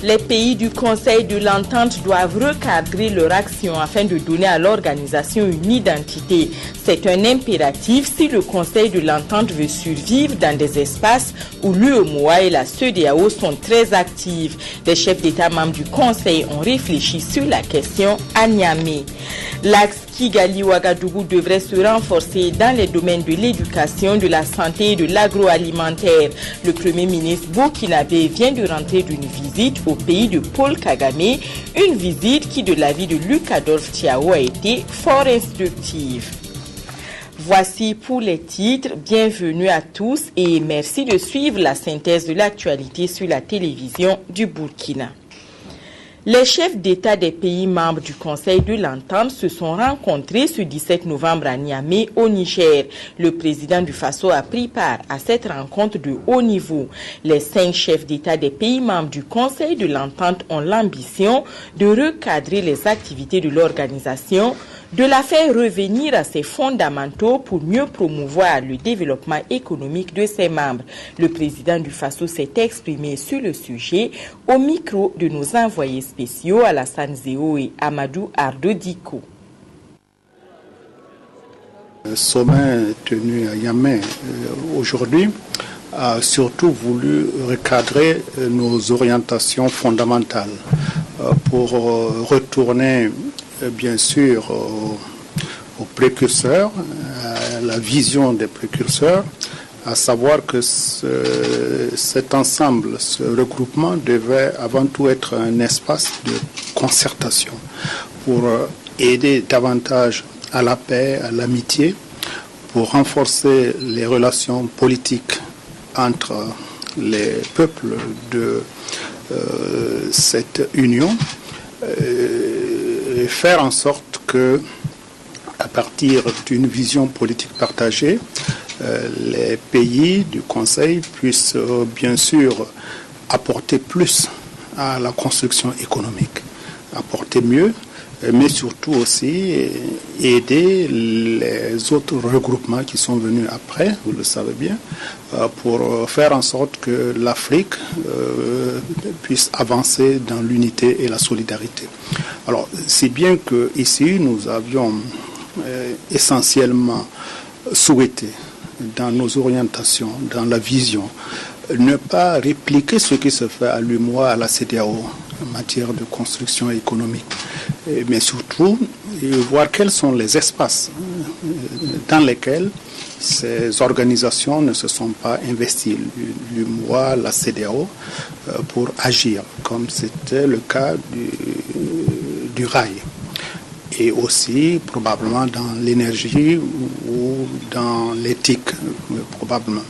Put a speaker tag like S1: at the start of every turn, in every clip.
S1: Les pays du Conseil de l'Entente doivent recadrer leur action afin de donner à l'organisation une identité. C'est un impératif si le Conseil de l'Entente veut survivre dans des espaces où l'UEMOA et la CEDEAO sont très actives. Les chefs d'État membres du Conseil ont réfléchi sur la question à Niamey. L'axe Kigali-Ouagadougou devrait se renforcer dans les domaines de l'éducation, de la santé et de l'agroalimentaire. Le Premier ministre burkinabé vient de rentrer d'une visite au pays de Paul Kagame, une visite qui, de l'avis de Luc Adolphe Thiaw, a été fort instructive. Voici pour les titres. Bienvenue à tous et merci de suivre la synthèse de l'actualité sur la télévision du Burkina. Les chefs d'État des pays membres du Conseil de l'Entente se sont rencontrés ce 17 novembre à Niamey, au Niger. Le président du Faso a pris part à cette rencontre de haut niveau. Les 5 chefs d'État des pays membres du Conseil de l'Entente ont l'ambition de recadrer les activités de l'organisation, de la faire revenir à ses fondamentaux pour mieux promouvoir le développement économique de ses membres. Le président du Faso s'est exprimé sur le sujet au micro de nos envoyés spéciaux Alassane Zéo et Amadou Ardo Diko.
S2: Le sommet tenu à Niamey aujourd'hui a surtout voulu recadrer nos orientations fondamentales pour retourner bien sûr aux précurseurs, à la vision des précurseurs, à savoir que cet ensemble, ce regroupement devait avant tout être un espace de concertation pour aider davantage à la paix, à l'amitié, pour renforcer les relations politiques entre les peuples de cette union, et faire en sorte que, à partir d'une vision politique partagée, les pays du Conseil puissent bien sûr apporter plus à la construction économique, apporter mieux, mais surtout aussi aider les autres regroupements qui sont venus après, vous le savez bien, pour faire en sorte que l'Afrique puisse avancer dans l'unité et la solidarité. Alors, c'est bien qu'ici, nous avions essentiellement souhaité, dans nos orientations, dans la vision, ne pas répliquer ce qui se fait à l'UEMOA, à la CEDEAO, en matière de construction économique, mais surtout voir quels sont les espaces dans lesquels ces organisations ne se sont pas investies, l'UEMOA, la CEDEAO, pour agir, comme c'était le cas du rail. Et aussi probablement dans l'énergie ou dans l'éthique, probablement.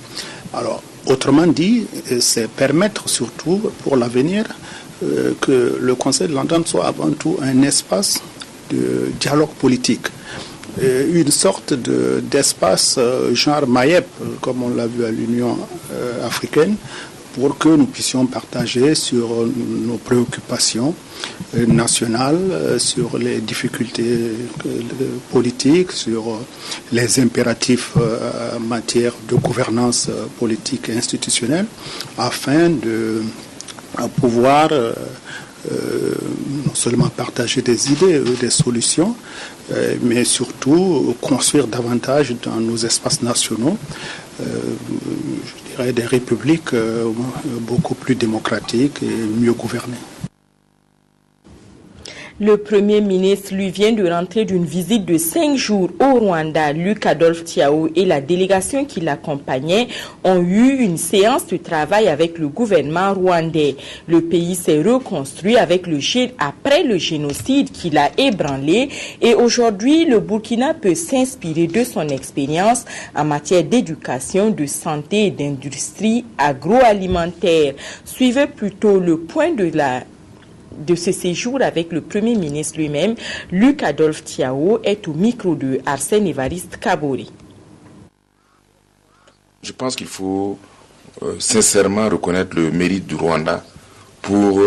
S2: Alors, autrement dit, c'est permettre surtout pour l'avenir que le Conseil de l'Entente soit avant tout un espace de dialogue politique, une sorte d'espace genre MAEP, comme on l'a vu à l'Union africaine, pour que nous puissions partager sur nos préoccupations nationales, sur les difficultés politiques, sur les impératifs en matière de gouvernance politique et institutionnelle, afin de pouvoir non seulement partager des idées, des solutions, mais surtout construire davantage dans nos espaces nationaux, je dirais des républiques beaucoup plus démocratiques et mieux gouvernées.
S1: Le Premier ministre lui vient de rentrer d'une visite de 5 jours au Rwanda. Luc Adolphe Tiao et la délégation qui l'accompagnait ont eu une séance de travail avec le gouvernement rwandais. Le pays s'est reconstruit après le génocide qui l'a ébranlé et aujourd'hui le Burkina peut s'inspirer de son expérience en matière d'éducation, de santé et d'industrie agroalimentaire. Suivez plutôt le point de ce séjour avec le Premier ministre lui-même. Luc Adolphe Tiao est au micro de Arsène Évariste Kabori.
S3: Je pense qu'il faut sincèrement reconnaître le mérite du Rwanda pour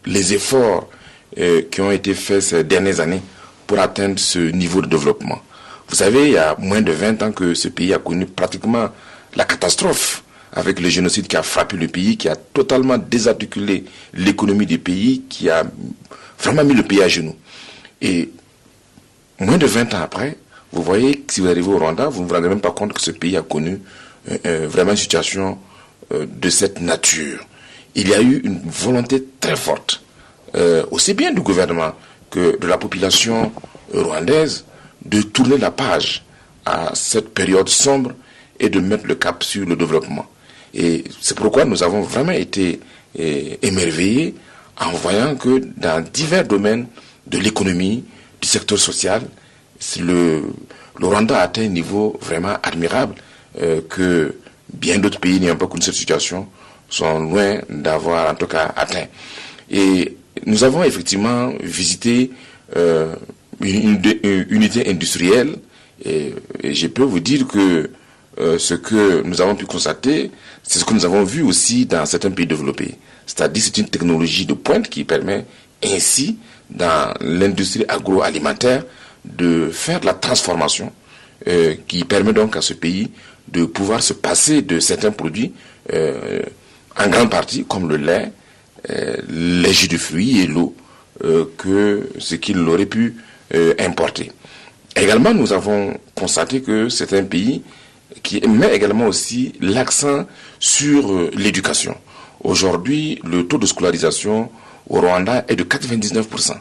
S3: les efforts qui ont été faits ces dernières années pour atteindre ce niveau de développement. Vous savez, il y a moins de 20 ans que ce pays a connu pratiquement la catastrophe avec le génocide qui a frappé le pays, qui a totalement désarticulé l'économie du pays, qui a vraiment mis le pays à genoux. Et moins de 20 ans après, vous voyez que si vous arrivez au Rwanda, vous ne vous rendez même pas compte que ce pays a connu vraiment une situation de cette nature. Il y a eu une volonté très forte, aussi bien du gouvernement que de la population rwandaise, de tourner la page à cette période sombre et de mettre le cap sur le développement. Et c'est pourquoi nous avons vraiment été émerveillés en voyant que dans divers domaines de l'économie, du secteur social, le Rwanda a atteint un niveau vraiment admirable que bien d'autres pays n'ayant pas connu cette situation sont loin d'avoir en tout cas atteint. Et nous avons effectivement visité une unité industrielle et je peux vous dire que ce que nous avons pu constater, c'est ce que nous avons vu aussi dans certains pays développés. C'est-à-dire c'est une technologie de pointe qui permet ainsi, dans l'industrie agroalimentaire, de faire de la transformation qui permet donc à ce pays de pouvoir se passer de certains produits en grande partie, comme le lait, les jus de fruits et l'eau, que ce qu'il aurait pu importer. Également, nous avons constaté que c'est un pays qui met également aussi l'accent sur l'éducation. Aujourd'hui, le taux de scolarisation au Rwanda est de 99%.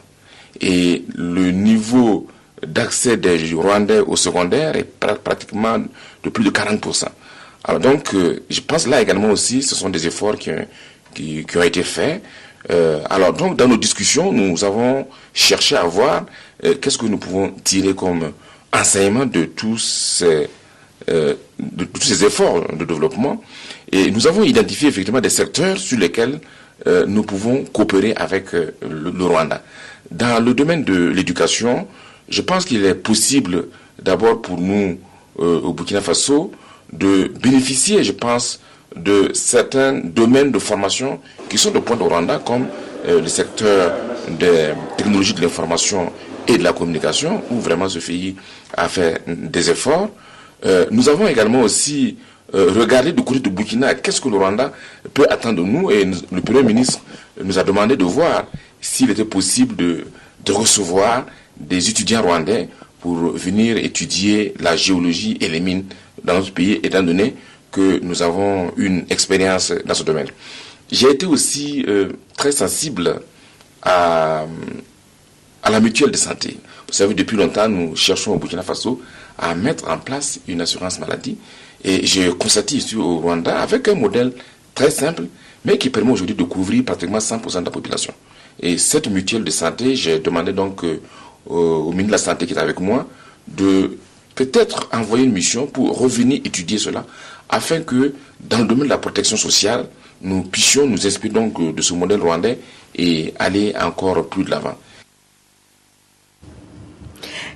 S3: Et le niveau d'accès des Rwandais au secondaire est pratiquement de plus de 40%. Alors donc, je pense là également aussi, ce sont des efforts qui ont été faits. Alors donc, dans nos discussions, nous avons cherché à voir qu'est-ce que nous pouvons tirer comme enseignement de tous ces efforts de développement. Et nous avons identifié effectivement des secteurs sur lesquels nous pouvons coopérer avec le Rwanda. Dans le domaine de l'éducation, je pense qu'il est possible d'abord pour nous au Burkina Faso de bénéficier, je pense, de certains domaines de formation qui sont de pointe au Rwanda, comme le secteur des technologies de l'information et de la communication, où vraiment ce pays a fait des efforts. Nous avons également aussi regardé du côté du Burkina, qu'est-ce que le Rwanda peut attendre de nous, et le Premier ministre nous a demandé de voir s'il était possible de recevoir des étudiants rwandais pour venir étudier la géologie et les mines dans notre pays, étant donné que nous avons une expérience dans ce domaine. J'ai été aussi très sensible à la mutuelle de santé. Vous savez, depuis longtemps, nous cherchons au Burkina Faso à mettre en place une assurance maladie. Et j'ai constaté ici au Rwanda avec un modèle très simple, mais qui permet aujourd'hui de couvrir pratiquement 100% de la population. Et cette mutuelle de santé, j'ai demandé donc au ministre de la Santé qui est avec moi de peut-être envoyer une mission pour revenir étudier cela, afin que dans le domaine de la protection sociale, nous puissions nous inspirer donc de ce modèle rwandais et aller encore plus de l'avant.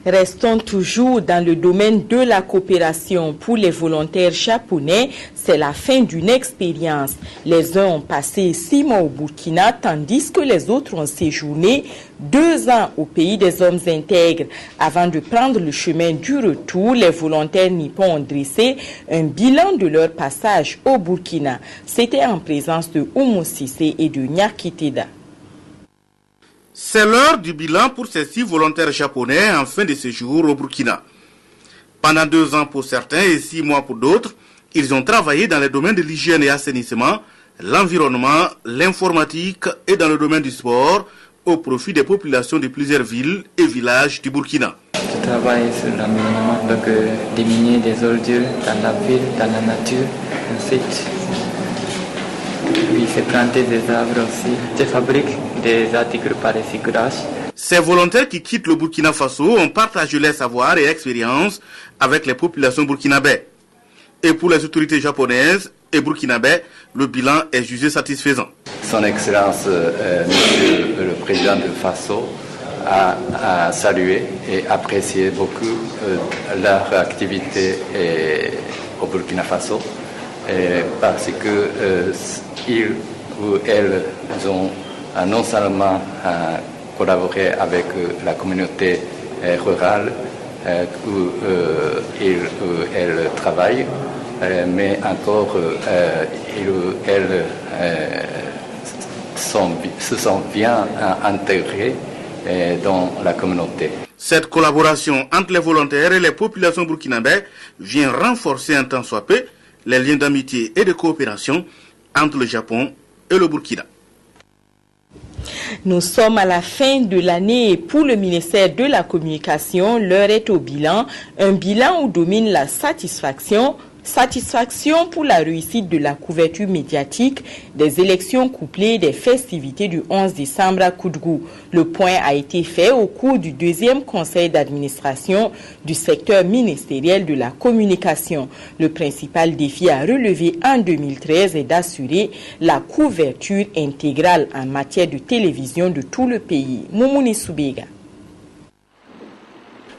S1: Restons toujours dans le domaine de la coopération. Pour les volontaires japonais, c'est la fin d'une expérience. Les uns ont passé 6 mois au Burkina, tandis que les autres ont séjourné 2 ans au pays des hommes intègres. Avant de prendre le chemin du retour, les volontaires nippons ont dressé un bilan de leur passage au Burkina. C'était en présence de Oumou Sissé et de Nyakiteda.
S4: C'est l'heure du bilan pour ces 6 volontaires japonais en fin de séjour au Burkina. Pendant 2 ans pour certains et 6 mois pour d'autres, ils ont travaillé dans les domaines de l'hygiène et assainissement, l'environnement, l'informatique et dans le domaine du sport au profit des populations de plusieurs villes et villages du Burkina.
S5: Je travaille sur l'environnement, donc diminuer des ordures dans la ville, dans la nature. Ensuite, oui, c'est planter des arbres aussi. Je fabrique des articles par recyclage.
S4: Ces volontaires qui quittent le Burkina Faso ont partagé leurs savoirs et expériences avec les populations burkinabè. Et pour les autorités japonaises et burkinabè, le bilan est jugé satisfaisant.
S6: Son Excellence, Monsieur le Président de Faso, a salué et apprécié beaucoup leur activité au Burkina Faso parce que ils ou elles ont non seulement collaboré avec la communauté rurale où ils ou elles travaillent, mais encore ils ou elles se sont bien intégrés dans la communauté.
S4: Cette collaboration entre les volontaires et les populations burkinabè vient renforcer un tant soit peu les liens d'amitié et de coopération entre le Japon et le Burkina.
S1: Nous sommes à la fin de l'année et pour le ministère de la Communication, l'heure est au bilan. Un bilan où domine la satisfaction pour la réussite de la couverture médiatique des élections couplées des festivités du 11 décembre à Koudgou. Le point a été fait au cours du deuxième conseil d'administration du secteur ministériel de la communication. Le principal défi à relever en 2013 est d'assurer la couverture intégrale en matière de télévision de tout le pays. Moumouni Soubega.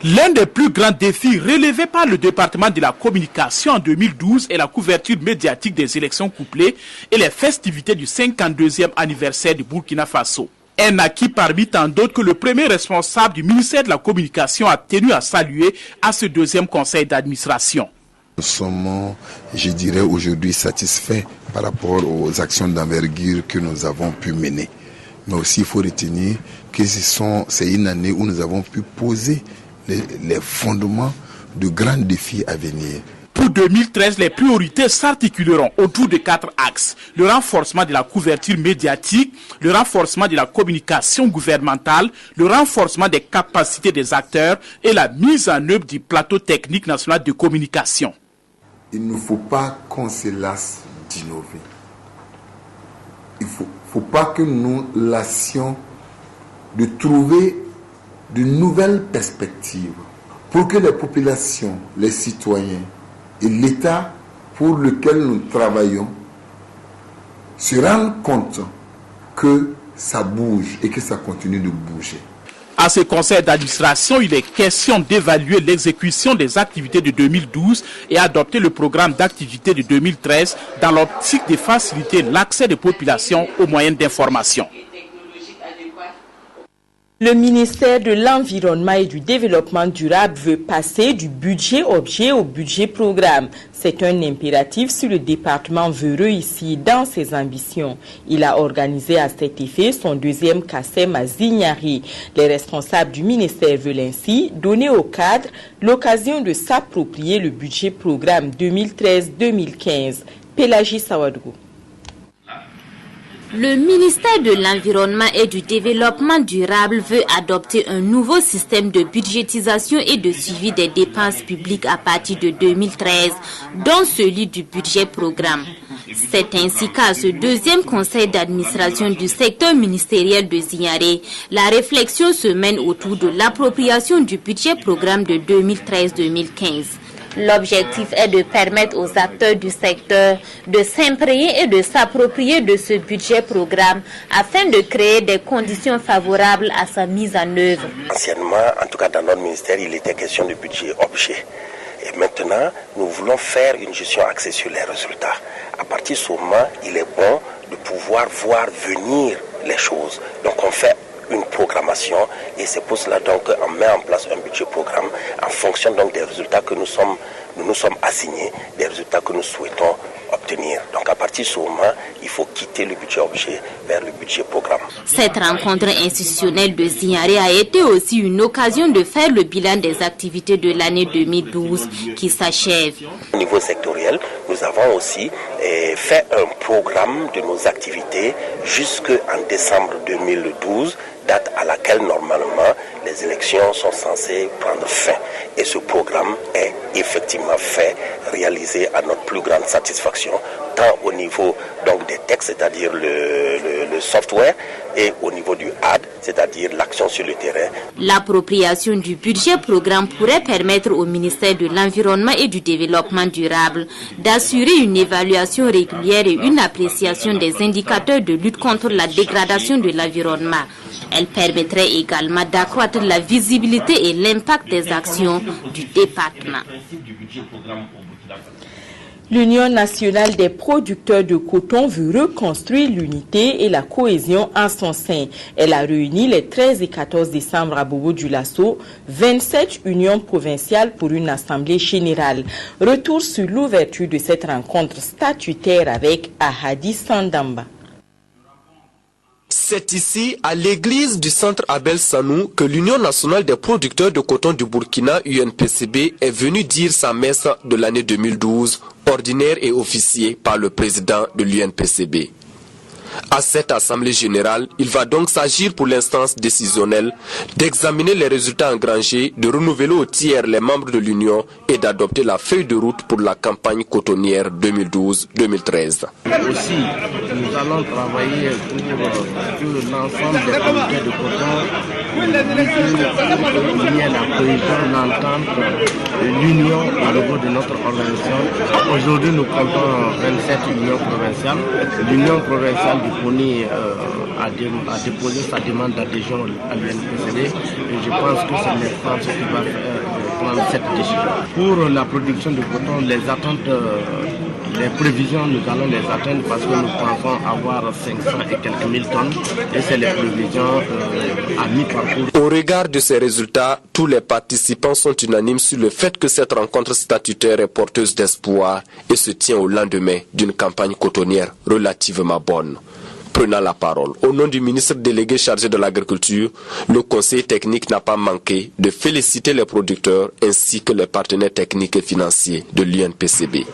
S7: L'un des plus grands défis relevés par le département de la communication en 2012 est la couverture médiatique des élections couplées et les festivités du 52e anniversaire du Burkina Faso. Un acquis parmi tant d'autres que le premier responsable du ministère de la Communication a tenu à saluer à ce deuxième conseil d'administration.
S8: Nous sommes, je dirais, aujourd'hui satisfaits par rapport aux actions d'envergure que nous avons pu mener. Mais aussi, il faut retenir que c'est une année où nous avons pu poser les fondements de grands défis à venir.
S7: Pour 2013, les priorités s'articuleront autour de 4 axes. Le renforcement de la couverture médiatique, le renforcement de la communication gouvernementale, le renforcement des capacités des acteurs et la mise en œuvre du plateau technique national de communication.
S8: Il ne faut pas qu'on se lasse d'innover. Il ne faut pas que nous lassions de trouver de nouvelles perspectives pour que les populations, les citoyens et l'État pour lequel nous travaillons se rendent compte que ça bouge et que ça continue de bouger.
S7: À ce conseil d'administration, il est question d'évaluer l'exécution des activités de 2012 et adopter le programme d'activité de 2013 dans l'optique de faciliter l'accès des populations aux moyens d'information.
S1: Le ministère de l'Environnement et du Développement durable veut passer du budget objet au budget programme. C'est un impératif si le département veut réussir dans ses ambitions. Il a organisé à cet effet son deuxième CACEM à Zignari. Les responsables du ministère veulent ainsi donner au cadre l'occasion de s'approprier le budget programme 2013-2015. Pélagie Sawadou.
S9: Le ministère de l'Environnement et du Développement durable veut adopter un nouveau système de budgétisation et de suivi des dépenses publiques à partir de 2013, dont celui du budget programme. C'est ainsi qu'à ce deuxième conseil d'administration du secteur ministériel de Zignari, la réflexion se mène autour de l'appropriation du budget programme de 2013-2015. L'objectif est de permettre aux acteurs du secteur de s'imprégner et de s'approprier de ce budget programme afin de créer des conditions favorables à sa mise en œuvre.
S10: Anciennement, en tout cas dans notre ministère, il était question de budget objet. Et maintenant, nous voulons faire une gestion axée sur les résultats. À partir de ce moment, il est bon de pouvoir voir venir les choses. Donc on fait une programmation et c'est pour cela donc on met en place un budget programme en fonction donc des résultats que nous sommes assignés, des résultats que nous souhaitons obtenir. Donc à partir de ce moment, il faut quitter le budget objet vers le budget programme.
S9: Cette rencontre institutionnelle de Zignari a été aussi une occasion de faire le bilan des activités de l'année 2012 qui s'achève.
S10: Au niveau sectoriel, nous avons aussi fait un programme de nos activités jusqu'en décembre 2012, date à laquelle normalement les élections sont censées prendre fin. Et ce programme est effectivement fait, réalisé à notre plus grande satisfaction, tant au niveau donc des textes, c'est-à-dire le software, et au niveau du HAD, c'est-à-dire l'action sur le terrain.
S9: L'appropriation du budget programme pourrait permettre au ministère de l'Environnement et du Développement durable d'assurer une évaluation régulière et une appréciation des indicateurs de lutte contre la dégradation de l'environnement. Elle permettrait également d'accroître la visibilité et l'impact des actions du département.
S1: L'Union nationale des producteurs de coton veut reconstruire l'unité et la cohésion en son sein. Elle a réuni les 13 et 14 décembre à Bobo-Dioulasso 27 unions provinciales pour une assemblée générale. Retour sur l'ouverture de cette rencontre statutaire avec Ahadi Sandamba.
S11: C'est ici, à l'église du centre Abel Sanou, que l'Union nationale des producteurs de coton du Burkina, UNPCB, est venue dire sa messe de l'année 2012, ordinaire et officiée par le président de l'UNPCB. À cette assemblée générale, il va donc s'agir pour l'instance décisionnelle d'examiner les résultats engrangés, de renouveler au tiers les membres de l'Union et d'adopter la feuille de route pour la campagne cotonnière 2012-2013.
S12: Aussi, nous allons travailler pour que l'ensemble des comités de coton il y ait la cohésion, l'entente, l'union au niveau de notre organisation. Aujourd'hui, nous comptons 27 unions provinciales. L'union provinciale du CONI a déposé sa demande d'adhésion à l'UNPCB et je pense que c'est l'instance qui va prendre cette décision. Pour la production de coton, les attentes, les prévisions, nous allons les atteindre parce que nous pensons avoir 500 et quelques mille tonnes et c'est les prévisions à mi-parcours.
S11: Au regard de ces résultats, tous les participants sont unanimes sur le fait que cette rencontre statutaire est porteuse d'espoir et se tient au lendemain d'une campagne cotonnière relativement bonne. Prenant la parole, au nom du ministre délégué chargé de l'agriculture, le conseil technique n'a pas manqué de féliciter les producteurs ainsi que les partenaires techniques et financiers de l'UNPCB.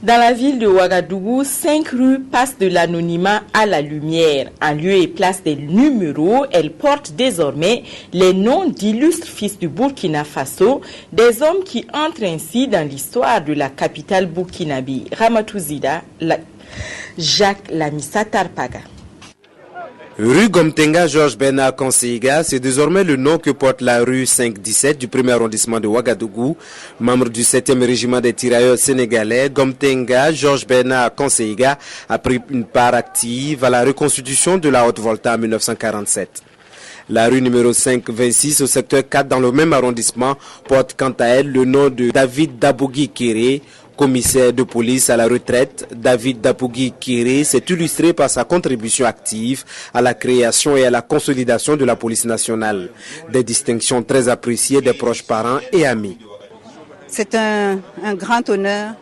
S1: Dans la ville de Ouagadougou, 5 rues passent de l'anonymat à la lumière. En lieu et place des numéros, elles portent désormais les noms d'illustres fils du Burkina Faso, des hommes qui entrent ainsi dans l'histoire de la capitale burkinabé. Ramatou Zida, Jacques Lamissa Tarpaga.
S13: Rue Gomtenga Georges Bernard Conseïga, c'est désormais le nom que porte la rue 517 du 1er arrondissement de Ouagadougou. Membre du 7e régiment des tirailleurs sénégalais, Gomtenga Georges Bernard Conseïga a pris une part active à la reconstitution de la Haute-Volta en 1947. La rue numéro 526 au secteur 4 dans le même arrondissement porte quant à elle le nom de David Dabougui Kéré, commissaire de police à la retraite. David Dabougui Kéré s'est illustré par sa contribution active à la création et à la consolidation de la police nationale. Des distinctions très appréciées des proches parents et amis.
S14: C'est un grand honneur,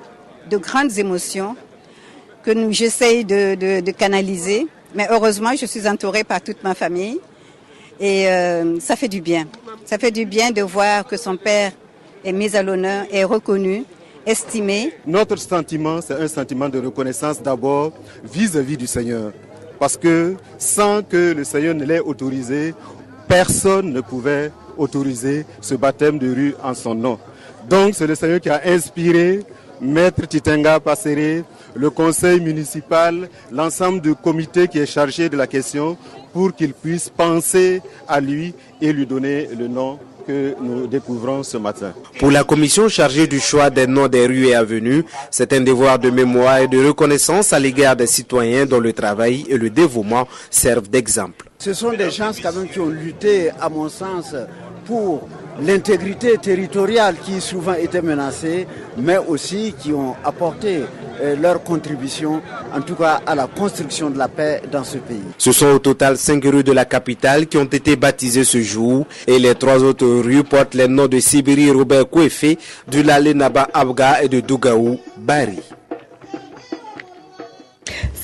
S14: de grandes émotions que j'essaye de canaliser. Mais heureusement, je suis entourée par toute ma famille et ça fait du bien. Ça fait du bien de voir que son père est mis à l'honneur, est reconnu, estimé.
S15: Notre sentiment, c'est un sentiment de reconnaissance d'abord vis-à-vis du Seigneur. Parce que sans que le Seigneur ne l'ait autorisé, personne ne pouvait autoriser ce baptême de rue en son nom. Donc c'est le Seigneur qui a inspiré Maître Titenga Passéré, le conseil municipal, l'ensemble du comité qui est chargé de la question pour qu'il puisse penser à lui et lui donner le nom que nous découvrons ce matin.
S13: Pour la commission chargée du choix des noms des rues et avenues, c'est un devoir de mémoire et de reconnaissance à l'égard des citoyens dont le travail et le dévouement servent d'exemple.
S16: Ce sont des gens quand même qui ont lutté, à mon sens, pour l'intégrité territoriale qui souvent était menacée, mais aussi qui ont apporté leur contribution, en tout cas à la construction de la paix dans ce pays.
S13: Ce sont au total 5 rues de la capitale qui ont été baptisées ce jour et les 3 autres rues portent les noms de Sibiri Robert Kouefé, du Lalé Naba Abga et de Dougaou Bari.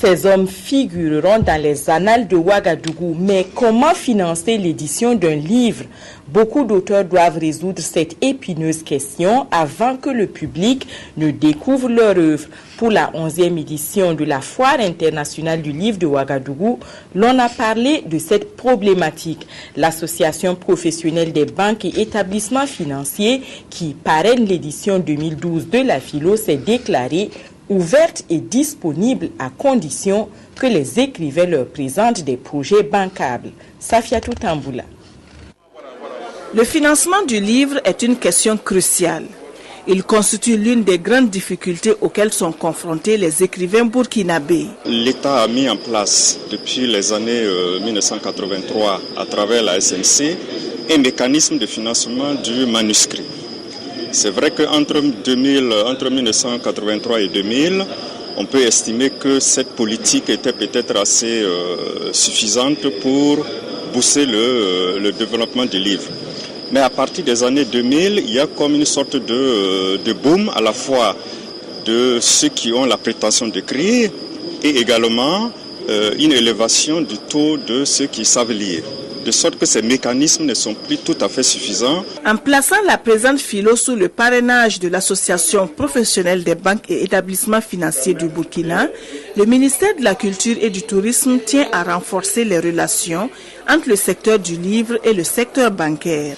S1: Ces hommes figureront dans les annales de Ouagadougou. Mais comment financer l'édition d'un livre? Beaucoup d'auteurs doivent résoudre cette épineuse question avant que le public ne découvre leur œuvre. Pour la 11e édition de la Foire internationale du livre de Ouagadougou, l'on a parlé de cette problématique. L'association professionnelle des banques et établissements financiers qui parraine l'édition 2012 de la Philo s'est déclarée ouverte et disponible à condition que les écrivains leur présentent des projets bancables. Safiatou Tamboula.
S17: Le financement du livre est une question cruciale. Il constitue l'une des grandes difficultés auxquelles sont confrontés les écrivains burkinabés.
S18: L'État a mis en place depuis les années 1983 à travers la SNC un mécanisme de financement du manuscrit. C'est vrai qu'entre 1983 et 2000, on peut estimer que cette politique était peut-être assez suffisante pour booster le développement du livre. Mais à partir des années 2000, il y a comme une sorte de boom à la fois de ceux qui ont la prétention d'écrire et également une élévation du taux de ceux qui savent lire. De sorte que ces mécanismes ne sont plus tout à fait suffisants.
S17: En plaçant la présente philo sous le parrainage de l'Association professionnelle des banques et établissements financiers du Burkina, le ministère de la Culture et du Tourisme tient à renforcer les relations entre le secteur du livre et le secteur bancaire.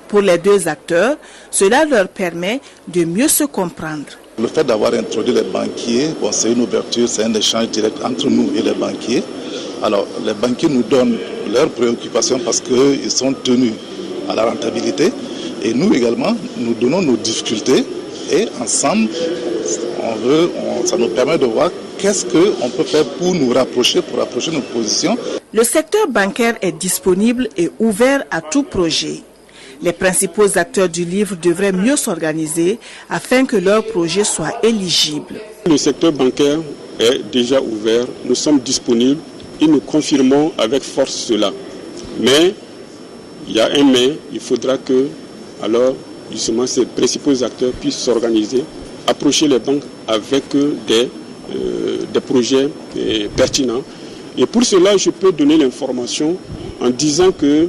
S17: Pour les deux acteurs, cela leur permet de mieux se comprendre.
S19: Le fait d'avoir introduit les banquiers, c'est une ouverture, c'est un échange direct entre nous et les banquiers. Alors, les banquiers nous donnent leurs préoccupations parce qu'ils sont tenus à la rentabilité. Et nous également, nous donnons nos difficultés. Et ensemble, ça nous permet de voir qu'est-ce qu'on peut faire pour nous rapprocher, pour rapprocher nos positions.
S17: Le secteur bancaire est disponible et ouvert à tout projet. Les principaux acteurs du livre devraient mieux s'organiser afin que leur projet soit éligible.
S20: Le secteur bancaire est déjà ouvert, nous sommes disponibles et nous confirmons avec force cela. Mais, il y a un mais, il faudra que, alors, justement, ces principaux acteurs puissent s'organiser, approcher les banques avec des projets pertinents. Et pour cela, je peux donner l'information en disant que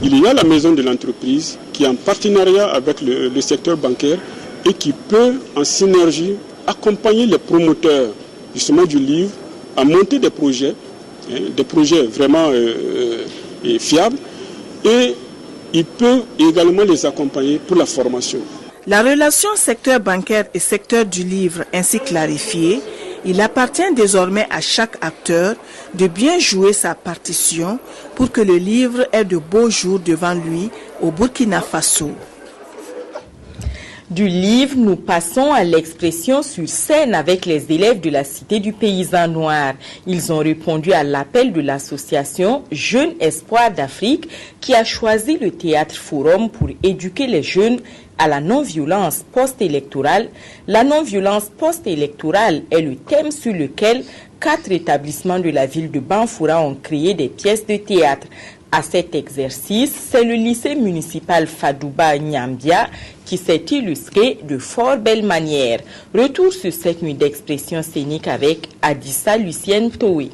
S20: il y a la maison de l'entreprise qui est en partenariat avec le secteur bancaire et qui peut, en synergie, accompagner les promoteurs justement du livre à monter des projets vraiment fiables, et il peut également les accompagner pour la formation.
S17: La relation secteur bancaire et secteur du livre ainsi clarifiée, il appartient désormais à chaque acteur de bien jouer sa partition pour que le livre ait de beaux jours devant lui au Burkina Faso.
S1: Du livre, nous passons à l'expression sur scène avec les élèves de la Cité du Paysan Noir. Ils ont répondu à l'appel de l'association Jeunes Espoirs d'Afrique qui a choisi le Théâtre Forum pour éduquer les jeunes à la non-violence post-électorale. La non-violence post-électorale est le thème sur lequel 4 établissements de la ville de Banfoura ont créé des pièces de théâtre. À cet exercice, c'est le lycée municipal Fadouba Nyambia qui s'est illustré de fort belle manière. Retour sur cette nuit d'expression scénique avec Adissa Lucienne Toé.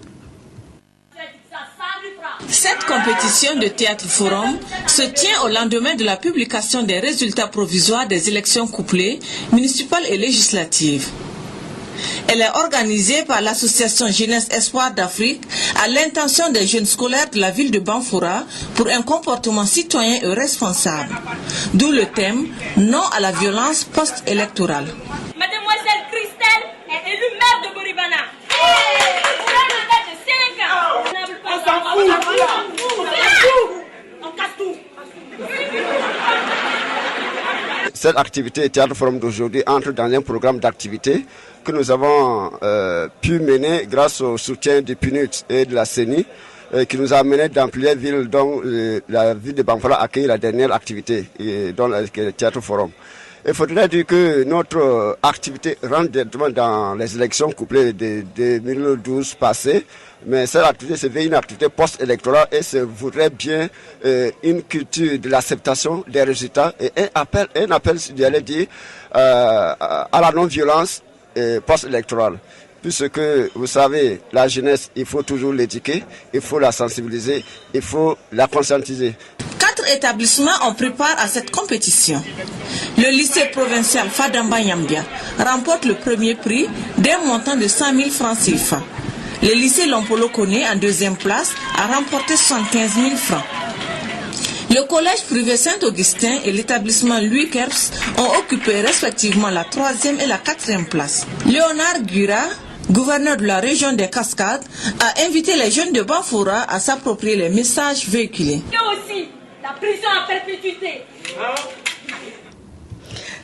S21: Cette compétition de théâtre forum se tient au lendemain de la publication des résultats provisoires des élections couplées, municipales et législatives. Elle est organisée par l'association Jeunesse Espoir d'Afrique à l'intention des jeunes scolaires de la ville de Banfoura pour un comportement citoyen et responsable. D'où le thème « Non à la violence post-électorale ».
S22: Mademoiselle Christelle est élue maire de Boribana. Pour un mandat de 5 ans. On s'en fout. On casse tout.
S23: Cette activité Théâtre Forum d'aujourd'hui entre dans un programme d'activité que nous avons pu mener grâce au soutien du PNUD et de la CENI, qui nous a amené dans plusieurs villes dont la ville de Banfoura a accueilli la dernière activité, dont le Théâtre Forum. Il faudrait dire que notre activité rentre directement dans les élections couplées de 2012 passées, mais cette activité se veut une activité post-électorale et se voudrait bien une culture de l'acceptation des résultats et un appel, j'allais dire, à la non-violence post-électorale. puisque vous savez, la jeunesse, il faut toujours l'éduquer, il faut la sensibiliser, il faut la conscientiser.
S21: 4 établissements ont pris part à cette compétition. Le lycée provincial Fadamba Nyambia remporte le premier prix d'un montant de 100 000 francs CFA. Le lycée Lompolo Kone, en deuxième place, a remporté 75 000 francs. Le collège privé Saint-Augustin et l'établissement Louis Kerps ont occupé respectivement la 3e et la 4e place. Léonard Gura, gouverneur de la région des Cascades, a invité les jeunes de Banfoura à s'approprier les messages véhiculés.
S22: Et aussi la prison à perpétuité.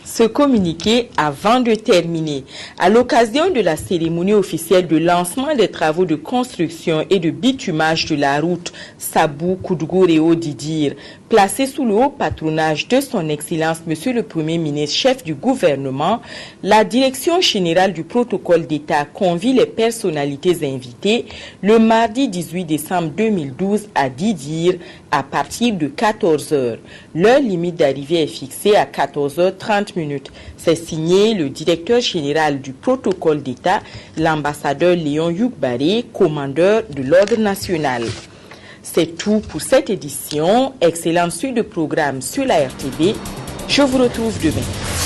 S1: Ce communiqué avant de terminer. À l'occasion de la cérémonie officielle de lancement des travaux de construction et de bitumage de la route Sabou-Koudgoureo-Didir, placée sous le haut patronage de son Excellence Monsieur le Premier ministre, chef du gouvernement, la Direction générale du protocole d'État convie les personnalités invitées le mardi 18 décembre 2012 à Didir à partir de 14h. L'heure limite d'arrivée est fixée à 14h30. C'est signé le directeur général du protocole d'État, l'ambassadeur Léon Youkbaré, commandeur de l'ordre national. C'est tout pour cette édition. Excellente suite de programmes sur la RTB. Je vous retrouve demain.